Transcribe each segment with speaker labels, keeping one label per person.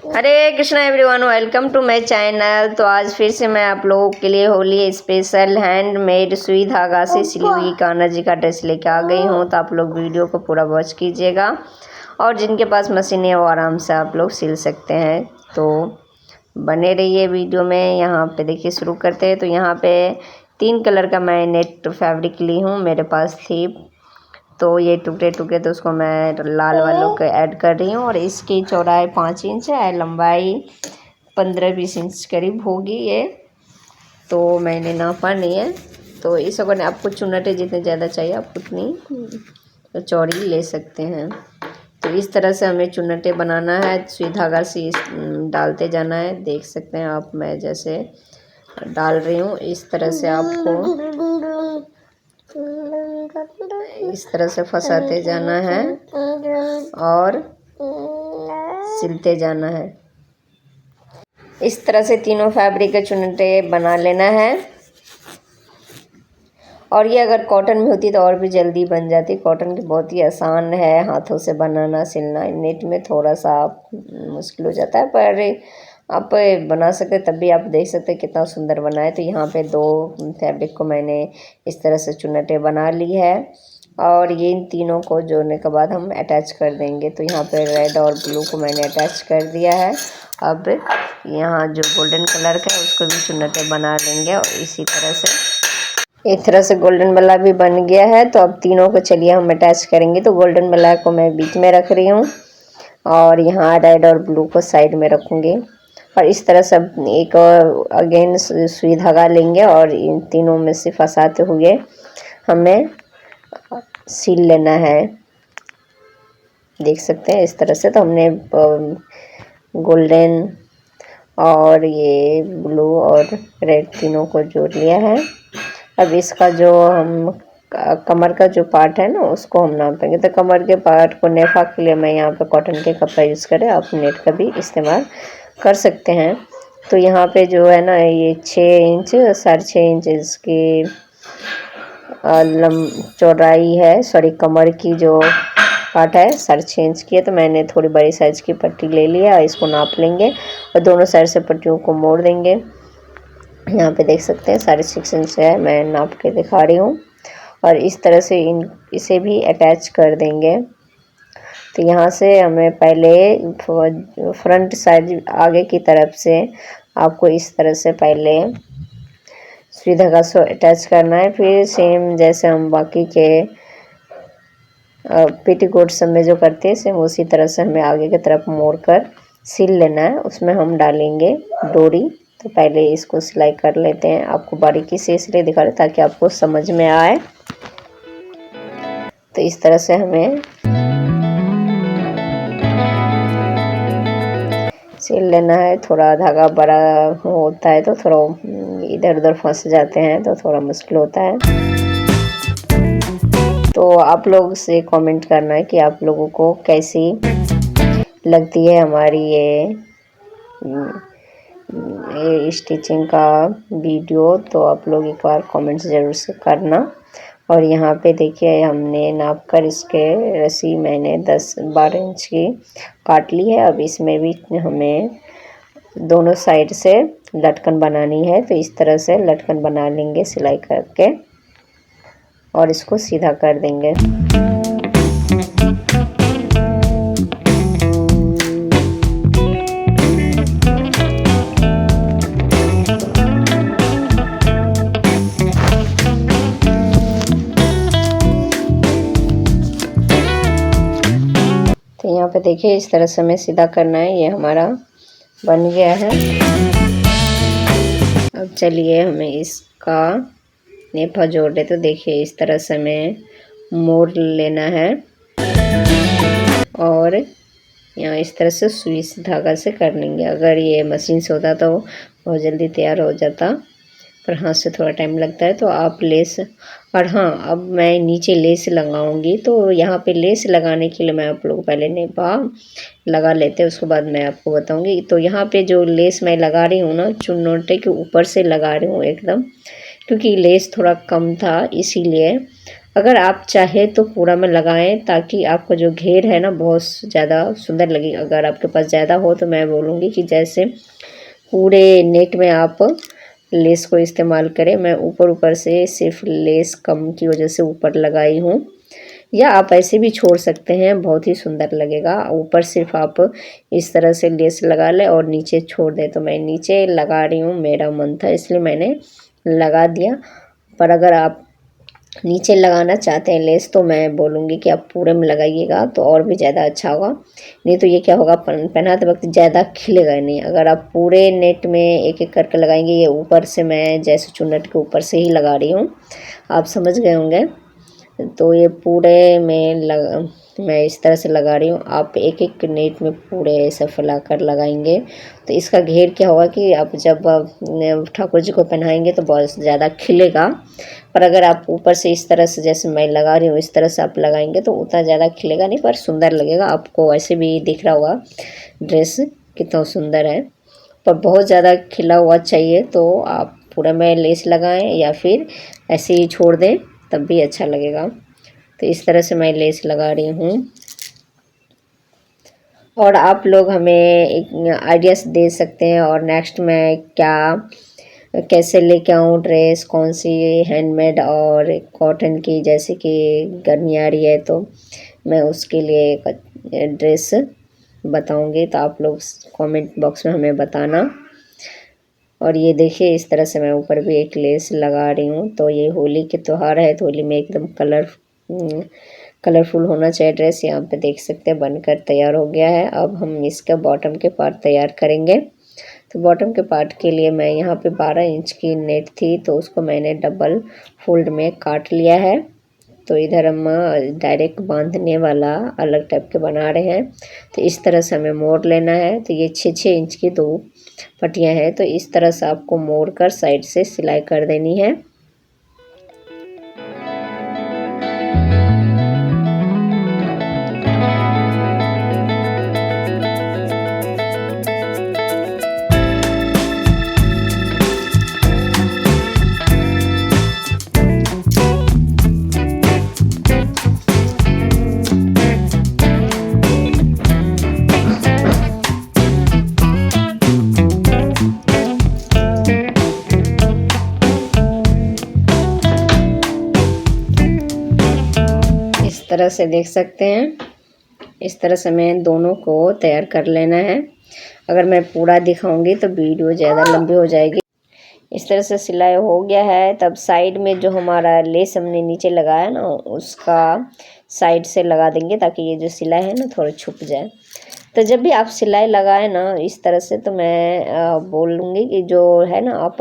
Speaker 1: Hare Krishna everyone, welcome to my channel. तो आज फिर से मैं आप लोगों के लिए होली स्पेशल हैंडमेड सुई धागा से सिली हुई कान्हा जी का ड्रेस लेके आ गई हूँ। तो आप लोग वीडियो को पूरा वॉच कीजिएगा और जिनके पास मशीन है वो आराम से आप लोग सिल सकते हैं। तो बने रहिए वीडियो में। यहाँ पे देखिए शुरू करते हैं। तो यहाँ पे 3 कलर का मैं नेट फैब्रिक ली हूँ, मेरे पास थी। तो ये टुकड़े टुकड़े तो उसको मैं लाल वालों को ऐड कर रही हूँ। और इसकी चौड़ाई 5 इंच है, लंबाई 15-20 इंच करीब होगी ये। तो मैंने नापा नहीं है। तो इस अगर आपको चुन्नटे जितने ज़्यादा चाहिए आप उतनी तो चौड़ी ले सकते हैं। तो इस तरह से हमें चुन्नटे बनाना है, सुई धागा से डालते जाना है। देख सकते हैं आप, मैं जैसे डाल रही हूँ इस तरह से आपको इस तरह से फंसाते जाना है और सिलते जाना है। इस तरह से तीनों फैब्रिक के चुन्नटे बना लेना है। और ये अगर कॉटन में होती तो और भी जल्दी बन जाती। कॉटन की बहुत ही आसान है हाथों से बनाना सिलना। नेट में थोड़ा सा मुश्किल हो जाता है, पर आप बना सकते तब भी। आप देख सकते हैं कितना सुंदर बना है। तो यहाँ पे 2 फैब्रिक को मैंने इस तरह से चुन्नटे बना ली है और ये इन तीनों को जोड़ने के बाद हम अटैच कर देंगे। तो यहाँ पे रेड और ब्लू को मैंने अटैच कर दिया है। अब यहाँ जो गोल्डन कलर का है उसको भी चुन्नटे बना लेंगे और इसी तरह से एक तरह से गोल्डन वाला भी बन गया है। तो अब तीनों को चलिए हम अटैच करेंगे। तो गोल्डन वाला को मैं बीच में रख रही हूँ और यहाँ रेड और ब्लू को साइड में रखूँगी। और इस तरह से एक अगेन सुई धागा लेंगे और इन तीनों में से फंसाते हुए हमें सिल लेना है। देख सकते हैं इस तरह से। तो हमने गोल्डन और ये ब्लू और रेड तीनों को जोड़ लिया है। अब इसका जो हम कमर का जो पार्ट है ना उसको हम नापेंगे। तो कमर के पार्ट को नेफा के लिए मैं यहाँ पे कॉटन के कपड़ा यूज़ करें, आप नेट का भी इस्तेमाल कर सकते हैं। तो यहाँ पे जो है ना ये 6 इंच 6.5 इंच इसकी चौड़ाई है। सॉरी, कमर की जो पार्ट है 6.5 इंच की है। तो मैंने थोड़ी बड़ी साइज़ की पट्टी ले लिया, इसको नाप लेंगे और दोनों साइड से पट्टियों को मोड़ देंगे। यहाँ पे देख सकते हैं 6.5 इंच है, मैं नाप के दिखा रही हूँ। और इस तरह से इसे भी अटैच कर देंगे। तो यहाँ से हमें पहले फ्रंट साइड आगे की तरफ से आपको इस तरह से पहले सुई धागा से अटैच करना है। फिर सेम जैसे हम बाकी के पेटीकोट सब में जो करते हैं सेम उसी तरह से हमें आगे की तरफ मोड़ कर सिल लेना है। उसमें हम डालेंगे डोरी। तो पहले इसको सिलाई कर लेते हैं। आपको बारीकी से इसलिए दिखा रहे ताकि आपको समझ में आए। तो इस तरह से हमें सिल लेना है। थोड़ा धागा बड़ा होता है तो थोड़ा इधर उधर फंस जाते हैं तो थोड़ा मुश्किल होता है। तो आप लोग से कमेंट करना है कि आप लोगों को कैसी लगती है हमारी ये स्टिचिंग का वीडियो। तो आप लोग एक बार कमेंट ज़रूर से करना। और यहाँ पे देखिए हमने नाप कर इसके रस्सी मैंने 10-12 इंच की काट ली है। अब इसमें भी हमें दोनों साइड से लटकन बनानी है। तो इस तरह से लटकन बना लेंगे सिलाई करके और इसको सीधा कर देंगे। तो यहाँ पे देखिए इस तरह से हमें सीधा करना है। ये हमारा बन गया है। अब चलिए हमें इसका नेफा जोड़ दे। तो देखिए इस तरह से हमें मोड़ लेना है और यहाँ इस तरह से सुई से धागा से कर लेंगे। अगर ये मशीन से होता तो बहुत जल्दी तैयार हो जाता, पर हाथ से थोड़ा टाइम लगता है। तो आप लेस और हाँ, अब मैं नीचे लेस लगाऊंगी। तो यहाँ पे लेस लगाने के लिए मैं आप लोग पहले नेफा लगा लेते हैं, उसके बाद मैं आपको बताऊंगी। तो यहाँ पे जो लेस मैं लगा रही हूँ ना चुन्नटे के ऊपर से लगा रही हूँ एकदम, क्योंकि लेस थोड़ा कम था इसीलिए। अगर आप चाहे तो पूरा में लगाएं ताकि आपका जो घेर है ना बहुत ज़्यादा सुंदर लगे। अगर आपके पास ज़्यादा हो तो मैं बोलूँगी कि जैसे पूरे नेट में आप लेस को इस्तेमाल करें। मैं ऊपर ऊपर से सिर्फ लेस कम की वजह से ऊपर लगाई हूँ, या आप ऐसे भी छोड़ सकते हैं, बहुत ही सुंदर लगेगा। ऊपर सिर्फ आप इस तरह से लेस लगा लें और नीचे छोड़ दें। तो मैं नीचे लगा रही हूँ, मेरा मन था इसलिए मैंने लगा दिया। पर अगर आप नीचे लगाना चाहते हैं लेस तो मैं बोलूँगी कि आप पूरे में लगाइएगा तो और भी ज़्यादा अच्छा होगा। नहीं तो ये क्या होगा, पहनाते वक्त ज़्यादा खिलेगा नहीं। अगर आप पूरे नेट में एक एक करके लगाएंगे, ये ऊपर से मैं जैसे चुन्नट के ऊपर से ही लगा रही हूँ, आप समझ गए होंगे। तो ये पूरे में मैं इस तरह से लगा रही हूँ। आप एक एक नेट में पूरे ऐसा फैला कर लगाएंगे तो इसका घेर क्या होगा कि आप जब ठाकुर जी को पहनाएंगे तो बहुत ज़्यादा खिलेगा। पर अगर आप ऊपर से इस तरह से जैसे मैं लगा रही हूँ इस तरह से आप लगाएंगे तो उतना ज़्यादा खिलेगा नहीं, पर सुंदर लगेगा। आपको ऐसे भी दिख रहा होगा ड्रेस कितना सुंदर है। पर बहुत ज़्यादा खिला हुआ चाहिए तो आप पूरा में लेस लगाएं या फिर ऐसे ही छोड़ दें, तब भी अच्छा लगेगा। तो इस तरह से मैं लेस लगा रही हूँ। और आप लोग हमें एक आइडियाज़ दे सकते हैं और नेक्स्ट मैं क्या कैसे लेके आऊँ ड्रेस, कौन सी हैंडमेड और कॉटन की, जैसे कि गर्मी आ रही है तो मैं उसके लिए एक ड्रेस बताऊंगी। तो आप लोग कमेंट बॉक्स में हमें बताना। और ये देखिए इस तरह से मैं ऊपर भी एक लेस लगा रही हूँ। तो ये होली के त्यौहार है तो होली में एकदम कलरफुल होना चाहिए ड्रेस। यहाँ पे देख सकते हैं बनकर तैयार हो गया है। अब हम इसका बॉटम के पार्ट तैयार करेंगे। तो बॉटम के पार्ट के लिए मैं यहाँ पे 12 इंच की नेट थी तो उसको मैंने डबल फोल्ड में काट लिया है। तो इधर हम डायरेक्ट बांधने वाला अलग टाइप के बना रहे हैं। तो इस तरह से हमें मोड़ लेना है। तो ये 6-6 इंच की 2 पट्टियाँ हैं तो इस तरह से आपको मोड़ कर साइड से सिलाई कर देनी है। इस तरह से देख सकते हैं, इस तरह से मैं दोनों को तैयार कर लेना है। अगर मैं पूरा दिखाऊंगी तो वीडियो ज़्यादा लंबी हो जाएगी। इस तरह से सिलाई हो गया है। तब साइड में जो हमारा लेस हमने नीचे लगाया ना उसका साइड से लगा देंगे ताकि ये जो सिलाई है ना थोड़ा छुप जाए। तो जब भी आप सिलाई लगाए ना इस तरह से तो मैं बोलूँगी कि जो है ना आप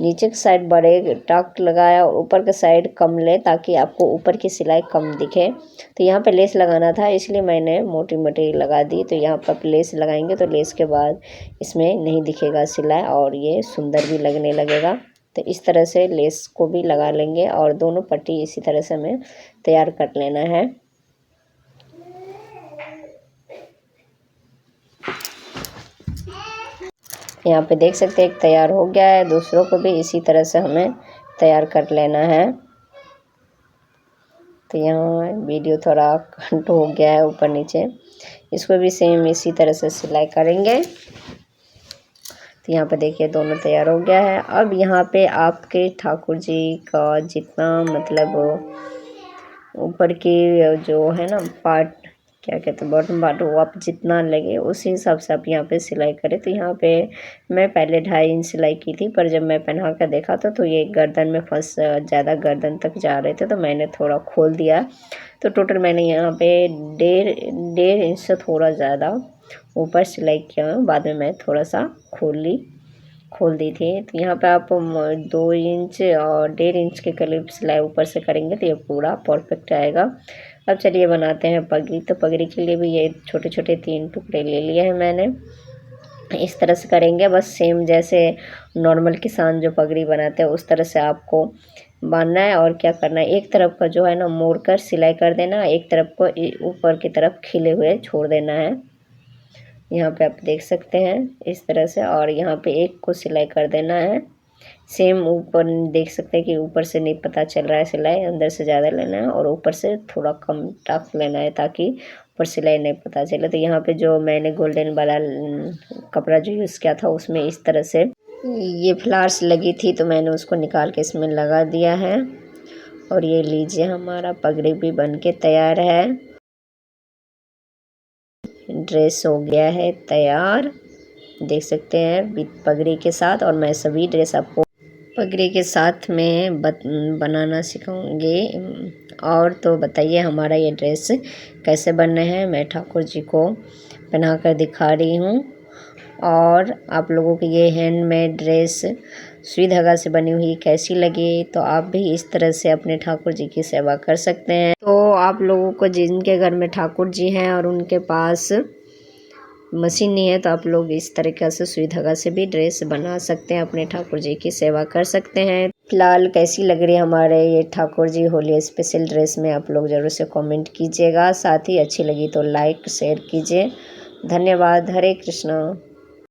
Speaker 1: नीचे की साइड बड़े टाक लगाया और ऊपर के साइड कम ले ताकि आपको ऊपर की सिलाई कम दिखे। तो यहाँ पे लेस लगाना था इसलिए मैंने मोटी मोटी लगा दी। तो यहाँ पर लेस लगाएंगे तो लेस के बाद इसमें नहीं दिखेगा सिलाई और ये सुंदर भी लगने लगेगा। तो इस तरह से लेस को भी लगा लेंगे और दोनों पट्टी इसी तरह से हमें तैयार कर लेना है। यहाँ पे देख सकते हैं एक तैयार हो गया है, दूसरों को भी इसी तरह से हमें तैयार कर लेना है। तो यहाँ वीडियो थोड़ा कट हो गया है ऊपर नीचे, इसको भी सेम इसी तरह से सिलाई करेंगे। तो यहाँ पे देखिए दोनों तैयार हो गया है। अब यहाँ पे आपके ठाकुर जी का जितना मतलब ऊपर की जो है ना पार्ट क्या कहते हैं बॉटम पार्ट, वो आप जितना लगे उसी हिसाब से आप यहाँ पे सिलाई करें। तो यहाँ पे मैं पहले 2.5 इंच सिलाई की थी पर जब मैं पहना कर देखा तो ये गर्दन में फंस ज़्यादा गर्दन तक जा रहे थे तो मैंने थोड़ा खोल दिया। तो टोटल मैंने यहाँ पे 1.5 इंच से थोड़ा ज़्यादा ऊपर सिलाई किया। बाद में मैं थोड़ा सा खोल दी थी। तो यहाँ पे आप 2 इंच और 1.5 इंच के करीब सिलाई ऊपर से करेंगे तो ये पूरा परफेक्ट आएगा। अब चलिए बनाते हैं पगड़ी। तो पगड़ी के लिए भी ये छोटे छोटे 3 टुकड़े ले लिए हैं मैंने। इस तरह से करेंगे बस सेम जैसे नॉर्मल किसान जो पगड़ी बनाते हैं उस तरह से आपको बांधना है। और क्या करना है, एक तरफ का जो है ना मोड़ कर सिलाई कर देना, एक तरफ को ऊपर की तरफ खिले हुए छोड़ देना है। यहाँ पे आप देख सकते हैं इस तरह से, और यहाँ पे एक को सिलाई कर देना है। सेम ऊपर देख सकते हैं कि ऊपर से नहीं पता चल रहा है सिलाई, अंदर से ज़्यादा लेना है और ऊपर से थोड़ा कम टफ लेना है ताकि ऊपर सिलाई नहीं पता चले। तो यहाँ पे जो मैंने गोल्डन वाला कपड़ा जो यूज़ किया था उसमें इस तरह से ये फ्लावर्स लगी थी, तो मैंने उसको निकाल के इसमें लगा दिया है। और ये लीजिए हमारा पगड़ी भी बन के तैयार है। ड्रेस हो गया है तैयार, देख सकते हैं विद पगड़ी के साथ। और मैं सभी ड्रेस आपको पगड़ी के साथ में बनाना सिखाऊंगी। और तो बताइए हमारा ये ड्रेस कैसे बनना है, मैं ठाकुर जी को पहना कर दिखा रही हूँ। और आप लोगों की ये हैंडमेड ड्रेस सुई धागा से बनी हुई कैसी लगी, तो आप भी इस तरह से अपने ठाकुर जी की सेवा कर सकते हैं। तो आप लोगों को जिनके घर में ठाकुर जी हैं और उनके पास मशीन नहीं है, तो आप लोग इस तरीक़े से सुई धागा से भी ड्रेस बना सकते हैं, अपने ठाकुर जी की सेवा कर सकते हैं। फिलहाल कैसी लग रही है हमारे ये ठाकुर जी होली स्पेशल ड्रेस में, आप लोग ज़रूर से कमेंट कीजिएगा। साथ ही अच्छी लगी तो लाइक शेयर कीजिए। धन्यवाद। हरे कृष्णा।